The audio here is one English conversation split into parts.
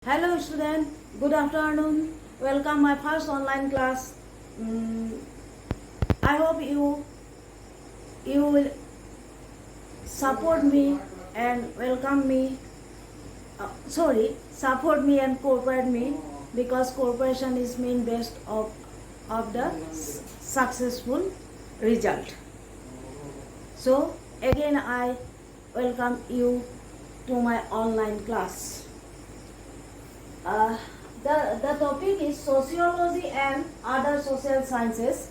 Hello student, good afternoon. Welcome my first online class. I hope you will support me and welcome me. Support me and cooperate me because cooperation is main best of the successful result. So again I welcome you to my online class. The topic is sociology and other social sciences,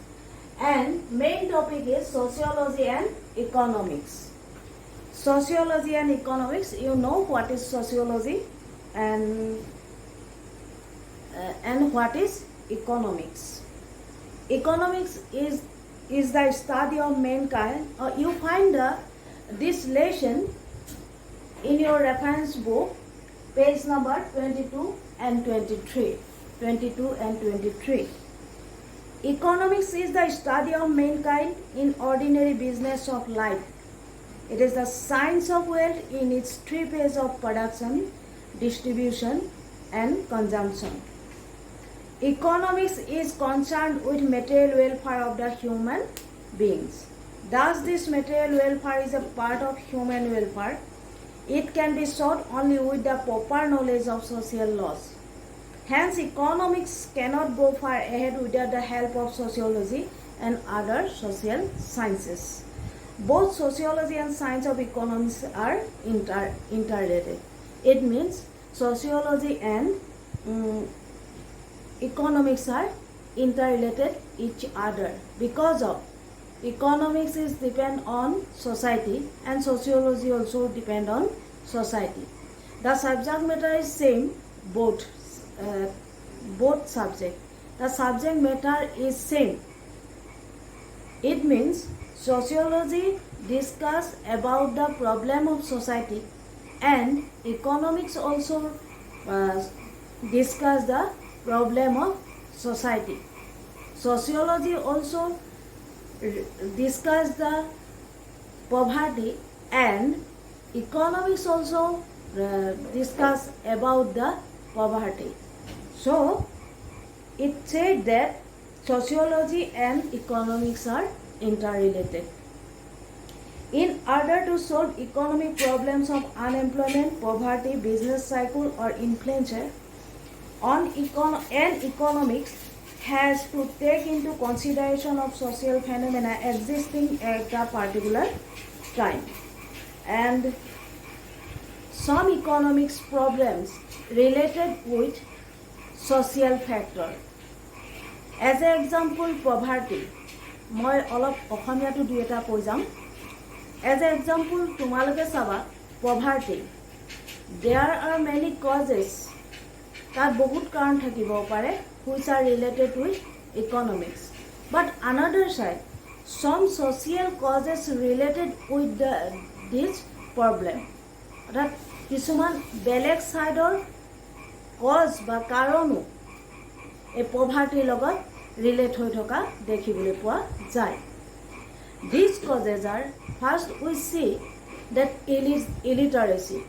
and main topic is sociology and economics. Sociology and economics, you know what is sociology and what is economics. Economics is the study of mankind. You find this lesson in your reference book, page number 22 and 23. Economics is the study of mankind in ordinary business of life. It is the science of wealth in its three phases of production, distribution, and consumption. Economics is concerned with material welfare of the human beings. Thus, this material welfare is a part of human welfare. It can be sought only with the proper knowledge of social laws. Hence, economics cannot go far ahead without the help of sociology and other social sciences. Both sociology and science of economics are interrelated. It means sociology and economics are interrelated each other because of economics is depend on society and sociology also depend on society. The subject matter is same both subject. The subject matter is same. It means sociology discuss about the problem of society and economics also discuss the problem of society. Sociology also discuss the poverty and economics also discuss about the poverty. So it said that sociology and economics are interrelated. In order to solve economic problems of unemployment, poverty, business cycle or inflation, economics has to take into consideration of social phenomena existing at a particular time. And some economics problems related with social factor. As an example, poverty. মই অলপ অসমীয়াটো দুই এটা কৈ যাম. As an example, তোমালোকে চাবা poverty. There are many causes. তাত বহুত কাৰণ থাকিব পাৰে which are related with economics. But another side, some social causes related with this problem. That কিছুমান বেলেগ সাইডৰ কজ বা কাৰণো এই poverty লগত relate হৈ থকা দেখিবলৈ পোৱা যায়. These causes are, first we see that illiteracy.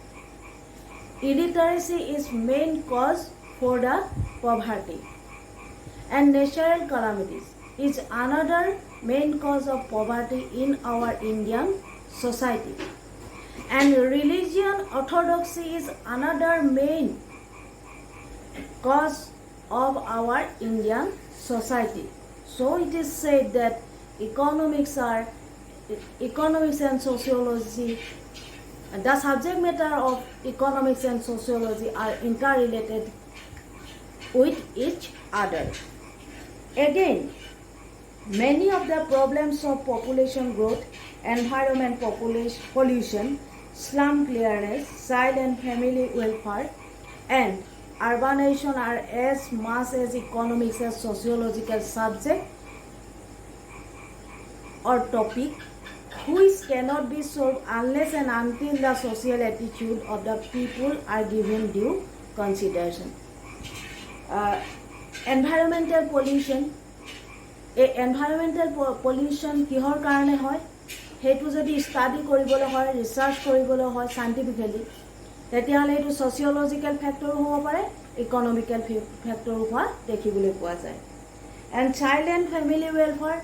Illiteracy is main cause for the poverty, and natural calamities is another main cause of poverty in our Indian society, and religion orthodoxy is another main cause of our Indian society. So it is said that economics and sociology, the subject matter of economics and sociology are interrelated with each other. Again, many of the problems of population growth, environment pollution, slum clearance, child and family welfare, and urbanization are as much as economics as sociological subject or topic which cannot be solved unless and until the social attitude of the people are given due consideration. Environmental pollution, environmental pollution কিহৰ কাৰণে হয় সেইটো যদি study কৰিবলৈ হয় research কৰিবলৈ হয় scientifically তেতিয়াহ'লে এইটো ছচিয়লজিকেল ফেক্টৰো হ'ব পাৰে, ইকনমিকেল ফেক্টৰো হোৱা দেখিবলৈ পোৱা যায়। And child and family welfare,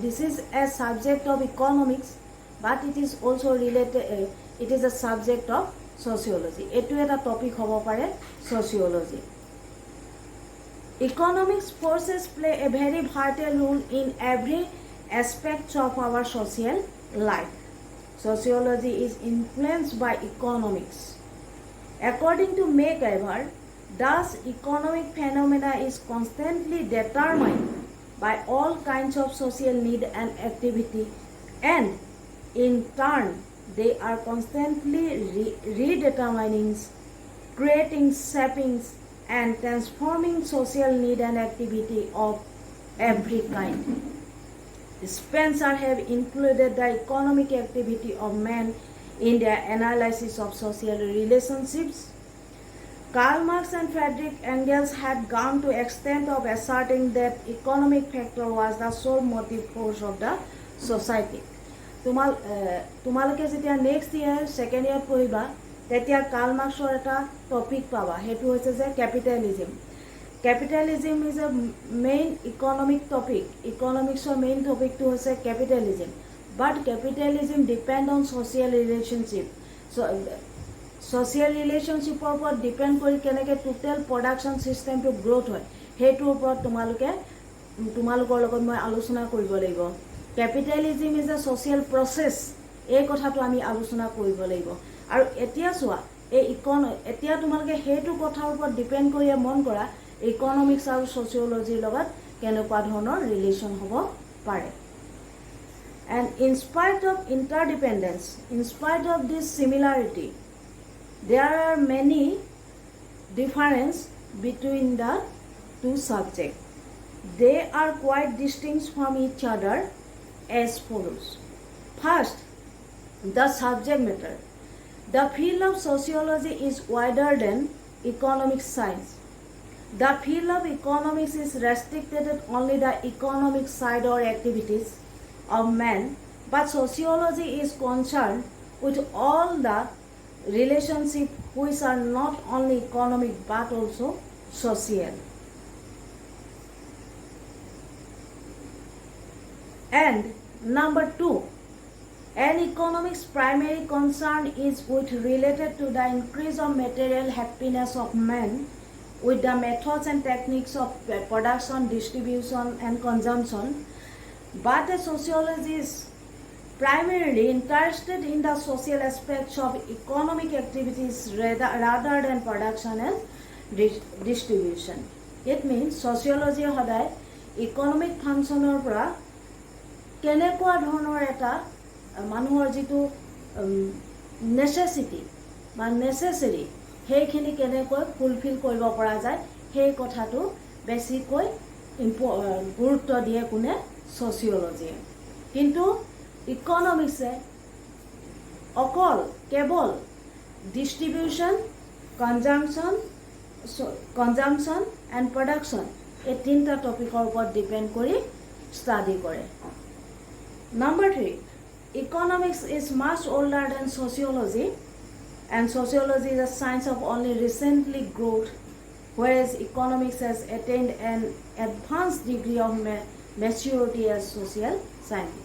this is a subject of economics, but it is also related, it is a subject of sociology. এইটো এটা টপিক হ'ব পাৰে sociology. Economics forces play a very vital role in every aspect of our social life. Sociology is influenced by economics. According to McIver, thus economic phenomena is constantly determined by all kinds of social need and activity, and in turn they are constantly redetermining, creating, shaping and transforming social need and activity of every kind. Spencer have included the economic activity of men in their analysis of social relationships. Karl Marx and Friedrich Engels had gone to extent of asserting that economic factor was the sole motive force of the society. তোমালোকে যেতিয়া next year second ইয়াৰত পঢ়িবা তেতিয়া Karl মাৰ্ক্সৰ এটা topic পাবা, সেইটো হৈছে যে capitalism. Capitalism is a main economic topic. Economics main topic to is capitalism. But capitalism depend on social relationship. So social relationship upon depend kori keneke total production system to growth hoy. Hetu upor tumalukor logot moi alochona koribo lagibo. Capitalism is a social process. Ei kotha to ami alochona koribo lagibo. Aru etia soa etia tumaluke hetu kothar upor depend kori mon kora economics আৰু ছচিয়লজিৰ লগত কেনেকুৱা ধৰণৰ relation হ'ব পাৰে. And in spite of interdependence, in spite of this similarity, there are many difference between the two subject. They are quite distinct from each other as follows. First, the subject matter. The field of sociology is wider than economic science. The field of economics is restricted to only the economic side or activities of man, but sociology is concerned with all the relationships which are not only economic but also social. And number 2, an economics primary concern is related to the increase of material happiness of man with the methods and techniques of production, distribution and consumption, but a sociologist primarily interested in the social aspects of economic activities rather than production and distribution. It means sociology hoday economic functioner pora kenekwa dhonor eta manuhor jitu necessity ba necessary সেইখিনি কেনেকৈ fulfil কৰিব পৰা যায় সেই কথাটো বেছিকৈ গুৰুত্ব দিয়ে কোনে, ছচিয়লজিয়ে. কিন্তু ইকনমিক্সে অকল কেৱল ডিষ্ট্ৰিবিউশ্যন, কনজামশ্যন এণ্ড প্ৰডাকশ্যন এই তিনিটা টপিকৰ ওপৰত ডিপেণ্ড কৰি ষ্টাডি কৰে. Number 3, economics is much older than sociology. And sociology is a science of only recently growth, whereas economics has attained an advanced degree of maturity as social science.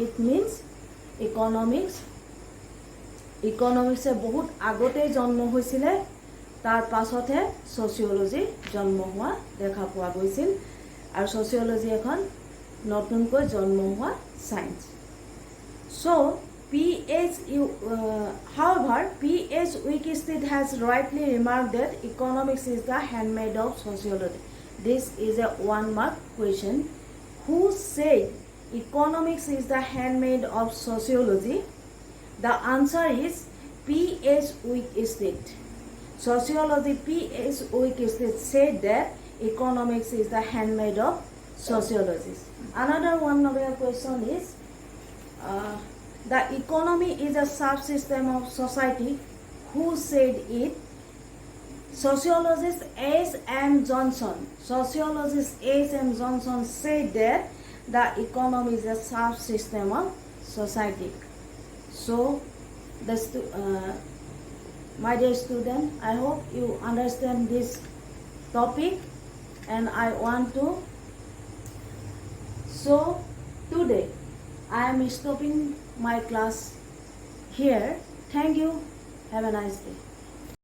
It means economics বহুত আগতে জন্ম হৈছিলে, তাৰ পাছতহে sociology জন্ম হোৱা দেখা পোৱা গৈছিল, আৰু ছচিয়লজি এখন নতুনকৈ জন্ম হোৱা science. So however, P.H. Wikistid has rightly remarked that economics is the handmaid of sociology. This is a one-mark question. Who said economics is the handmaid of sociology? The answer is P.H. Wikistid. Sociology P.H. Wikistid said that economics is the handmaid of sociology. Another one-mark question is the economy is a subsystem of society. Who said it? Sociologist H.M. Johnson. Sociologist H.M. Johnson said that the economy is a subsystem of society. So my dear student, I hope you understand this topic, and I want to. So today I am stopping my class here. Thank you. Have a nice day.